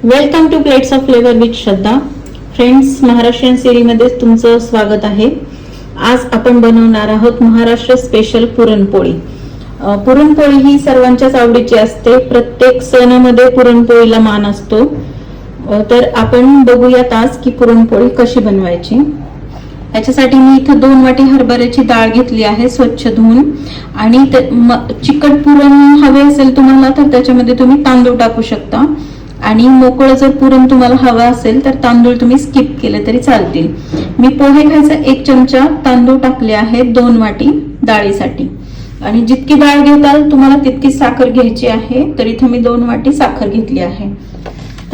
Welcome to plates of flavour with Shraddha. Friends, Maharashtrian सिरीमध्ये तुमचं स्वागत आहे. आज आपण बनवणार आहोत महाराष्ट्र स्पेशल पुरणपोळी. पुरणपोळी ही सर्वांच्याच आवडीची असते. प्रत्येक सणामध्ये पुरणपोळीला मान असतो. तर आपण बघूयात आज की पुरणपोळी कशी बनवायची. याच्यासाठी मी इथं 2 वाटी हरभऱ्याची डाळ घेतली आहे स्वच्छ धुवून. आणि चिकट पुरण हवे असेल तुम्हाला तर त्याच्यामध्ये तुम्ही तांदूळ टाकू शकता. आणि मोकळं जर पुरण तुम्हाला हवं असेल तर तांदूळ तुम्ही स्किप केले तरी चालतील. मी पोहे खायचा 1 चमचा तांदूळ टाकले आहे 2 वाटी डाळीसाठी. आणि जितकी डाळ घेताल तुम्हाला तितकी साखर घ्यायची आहे. तर इथे मी 2 वाटी साखर घेतली आहे.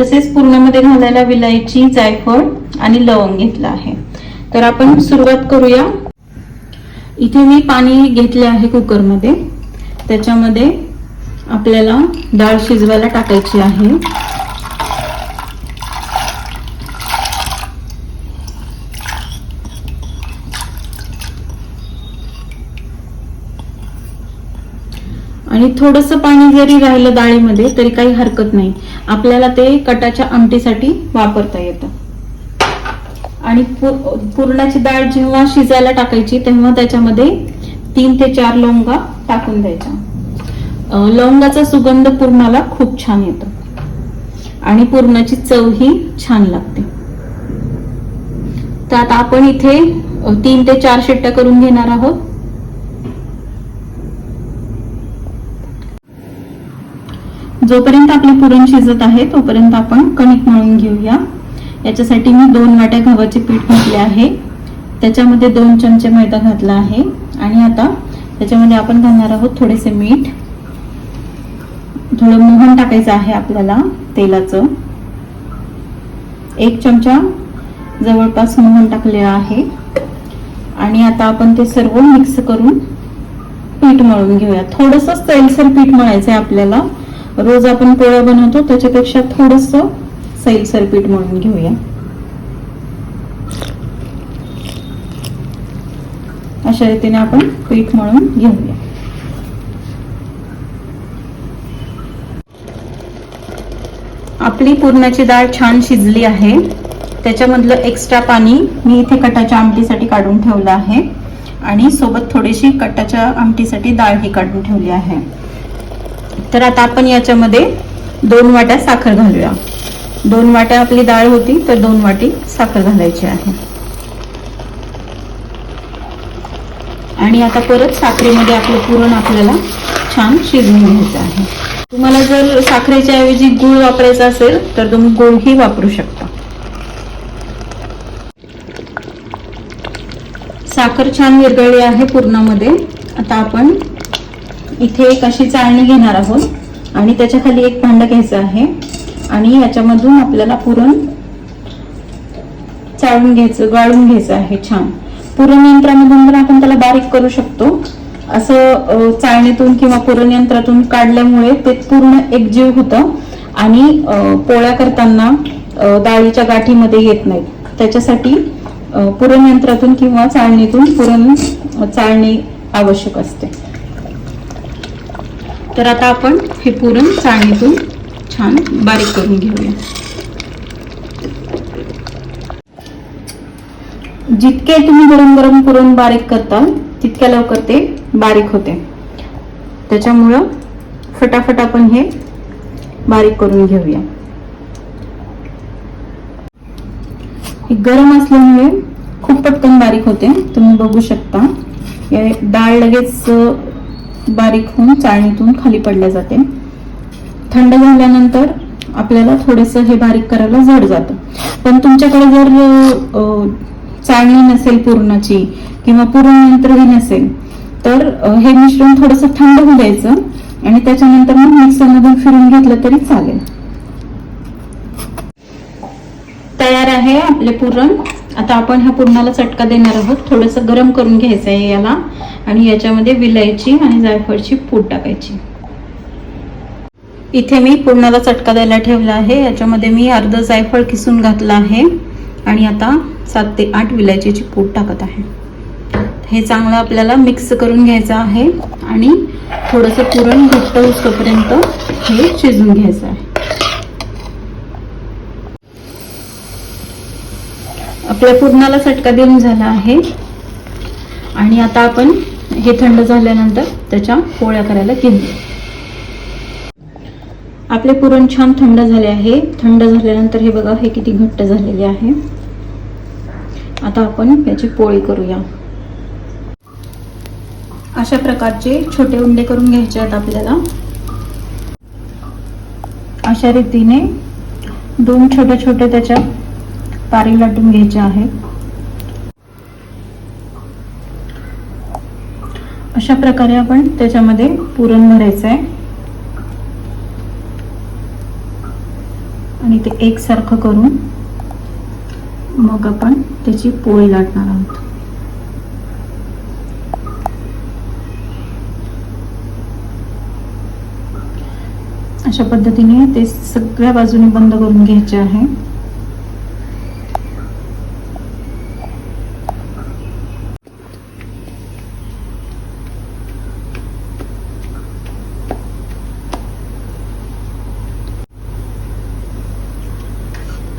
तसेच पुरणामध्ये घालायला विलायची, जायफळ आणि लवंग घेतला आहे. तर आपण सुरुवात करूया. इथे मी पाणी घेतले आहे कुकरमध्ये. त्याच्यामध्ये आपल्याला डाळ शिजवायला टाकायची आहे. आणि थोडंसं पाणी जरी राहिलं डाळीमध्ये तरी काही हरकत नाही. आपल्याला ते कटाच्या आमटीसाठी वापरता येतं. आणि पुरणाची डाळ जेव्हा शिजायला टाकायची तेव्हा त्याच्यामध्ये 3 ते 4 लवंगा टाकून द्यायच्या. लवंगाचा सुगंध पुरणाला खूप छान येतो आणि पुरणाची चव ही छान लागते. तर आता आपण इथे 3 ते 4 शिट्ट्या करून घेणार आहोत. जोपर्यंत आपले पुरण शिजत आहे तोपर्यंत आपण कणिक मळून घेऊया. याच्यासाठी मी 2 वाट्या गव्हाचे पीठ घेतले आहे. त्याच्यामध्ये 2 चमचे मैदा घातला आहे. आणि आता त्याच्यामध्ये आपण घालणार आहोत थोडेसे मीठ, थोडं मोहन टाकायचं आहे आपल्याला तेलाचं. 1 चमचा जवळपास मोहन टाकलेला आहे. आणि आता आपण ते सर्व मिक्स करून पीठ मळून घेऊया. थोडंसं सैलसर पीठ मळायचं आहे आपल्याला. रोज आपण पोळ्या बनवतो त्याच्यापेक्षा थोडंसं सैलसर पीठ मळून घेऊया. अशा रीतीने आपण पीठ मळून घेऊया. आपली पुरणाची डाळ छान शिजली आहे. त्याच्यामधलं एक्स्ट्रा पाणी मी इथे कटाच्या आमटीसाठी काढून ठेवलं आहे. आणि सोबत थोडीशी कटाच्या आमटीसाठी डाळ ही काढून ठेवली आहे. तर आता आपण याच्यामध्ये 2 वाट्या साखर घालूया. 2 वाट्या आपली डाळ होती तर 2 वाटी साखर घालायची आहे. आणि आता परत साखरेमध्ये आपलं पुरण आपल्याला छान शिजवून घ्यायचं आहे. तुम्हाला जर साखरेच्या ऐवजी गूळ वापरायचा असेल तर तुम्ही गूळ ही वापरू शकता. साखर छान विरघळली आहे पुरणामध्ये. आता आपण इथे एक अशी चाळणी घेणार आहोत आणि त्याच्या खाली एक भांडं घ्यायचं आहे. आणि याच्यामधून आपल्याला पुरण चाळून घ्यायचं, गाळून घ्यायचं आहे छान. पुरण यंत्रामधून पण आपण त्याला बारीक करू शकतो. असं चाळणीतून किंवा पुरण यंत्रातून काढल्यामुळे ते पूर्ण एकजीव होतं आणि पोळ्या करताना डाळीच्या गाठीमध्ये येत नाहीत. त्याच्यासाठी पुरण यंत्रातून किंवा चाळणीतून पुरण चाळणे आवश्यक असते. तर आता आपण हे पुरण चाळणीतून छान बारीक करून घेऊया. जितके तुम्ही गरम गरम पुरण बारीक करताल तितक्या लवकर ते बारीक होते. त्याच्यामुळं फटाफट आपण हे बारीक करून घेऊया. गरम असल्यामुळे खूप पटकन बारीक होते. तुम्ही बघू शकता डाळ लगेच बारीक होऊन चाळणीतून खाली पडल्या जाते. थंड झाल्यानंतर आपल्याला थोडंसं हे बारीक करायला जड जातं. पण तुमच्याकडे जर चाळणी नसेल पुरणाची किंवा पुरण यंत्रही नसेल तर हे मिश्रण थोडंसं थंड होऊ द्यायचं आणि त्याच्यानंतर मग मिक्सरमधून फिरून घेतलं तरी चालेल. तयार आहे आपले पुरण. आता आपण ह्या पुरणाला चटका देणार आहोत. थोडंसं गरम करून घ्यायचं आहे याला. आणि याच्यामध्ये विलायची आणि जायफळची पूड टाकायची. इथे मी पुरणाला चटका द्यायला ठेवला आहे. याच्यामध्ये मी अर्ध जायफळ किसून घातलं आहे. आणि आता 7 ते 8 विलायचीची पूड टाकत आहे. हे चांगलं आपल्याला मिक्स करून घ्यायचं आहे. आणि थोडंसं पुरण घट्ट होईपर्यंत हे शिजवून घ्यायचं आहे. आपल्या पुरणाला चटका देऊन झाला आहे आणि आता आपण हे थंड झाल्यानंतर त्याच्या पोळ्या करायला घेऊ. आपले पुरण छान थंड झाले आहे. थंड झाल्यानंतर हे बघा, हे किती घट्ट झालेले आहे. आता आपण याची पोळी करूया. अशा प्रकारचे छोटे उंडे करून घ्यायचे आहेत आपल्याला. अशा रीतीने 2 छोटे छोटे त्याच्या पारी लाटून घ्यायचे आहेत. अशा प्रकारे आपण त्याच्यामध्ये पुरण भरायचं आहे आणि ते एकसारखं करून मग आपण त्याची पोळी लाटणार आहोत. अशा पद्धतीने ते सगळ्या बाजूने बंद करून घ्यायचे आहे.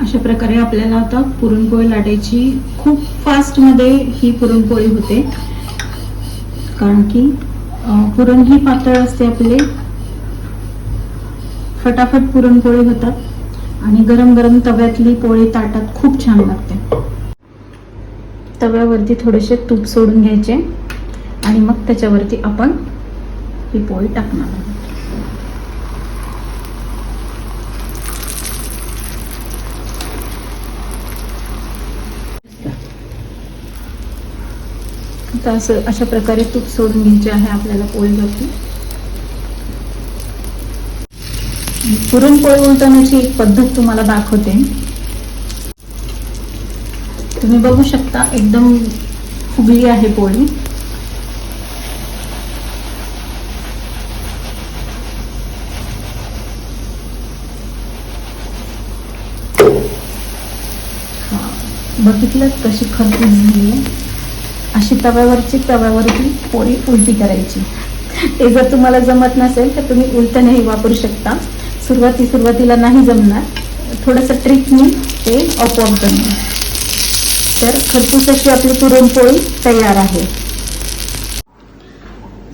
अशा प्रकारे आपल्याला आता पुरणपोळी लाटायची. खूप फास्ट मध्ये ही पुरणपोळी होते, कारण की पुरण ही पातळ असते आपले. फटाफट पुरणपोळी होतात आणि गरम गरम तव्यातली पोळी ताटात खूप छान लागते. तव्यावरती थोडेसे तूप सोडून घ्यायचे आणि मग त्याच्यावरती आपण ही पोळी टाकणार आहोत. आता अशा प्रकारे तूप सोडून घ्यायचे आहे आपल्याला पोळीवरती. पुरणपोळी उलटवण्याची एक पद्धत तुम्हाला दाखवते. तुम्ही बघू शकता, एकदम फुगली आहे पोळी. बघितलं कशी खरपूस झाली आहे. अशी तव्यावरती पोळी उलटी करायची. ते जर तुम्हाला जमत नसेल तर तुम्ही उलटणही वापरू शकता. सुरुवातीला नाही जमणार, थोडंसं ट्रिकनी ते आपोआप जमणार. तर खरपूस अशी आपली पुरणपोळी तयार आहे.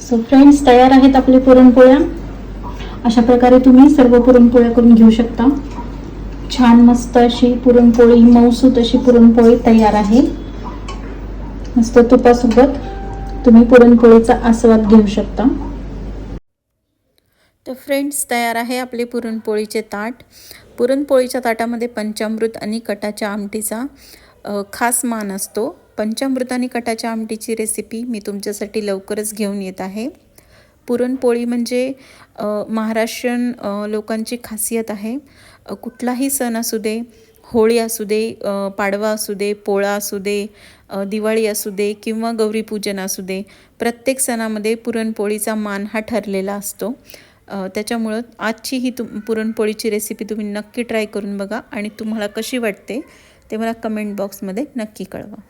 सो फ्रेंड्स, तयार आहेत आपली पुरणपोळ्या. अशा प्रकारे तुम्ही सर्व पुरणपोळ्या करून घेऊ शकता. छान मस्त अशी पुरणपोळी, मऊसूत अशी पुरणपोळी तयार आहे. मस्त तुपासोबत तुम्ही पुरणपोळीचा आस्वाद घेऊ शकता. तर फ्रेंड्स, तयार आहे आपले पुरणपोळीचे ताट. पुरणपोळीच्या ताटामध्ये पंचामृत आणि कटाच्या आमटीचा खास मान असतो. पंचामृत आणि कटाच्या आमटीची रेसिपी मी तुमच्यासाठी लवकरच घेऊन येत आहे. पुरणपोळी म्हणजे महाराष्ट्रीयन लोकांची खासियत आहे. कुठलाही सण असू दे, होळी असू दे, पाडवा असू दे, पोळा असू दे, दिवाळी असू दे किंवा गौरीपूजन असू दे, प्रत्येक सणामध्ये पुरणपोळीचा मान हा ठरलेला असतो. त्याच्यामुळं आजची ही पुरणपोळीची रेसिपी तुम्ही नक्की ट्राय करून बघा आणि तुम्हाला कशी वाटते ते मला कमेंट बॉक्समध्ये नक्की कळवा.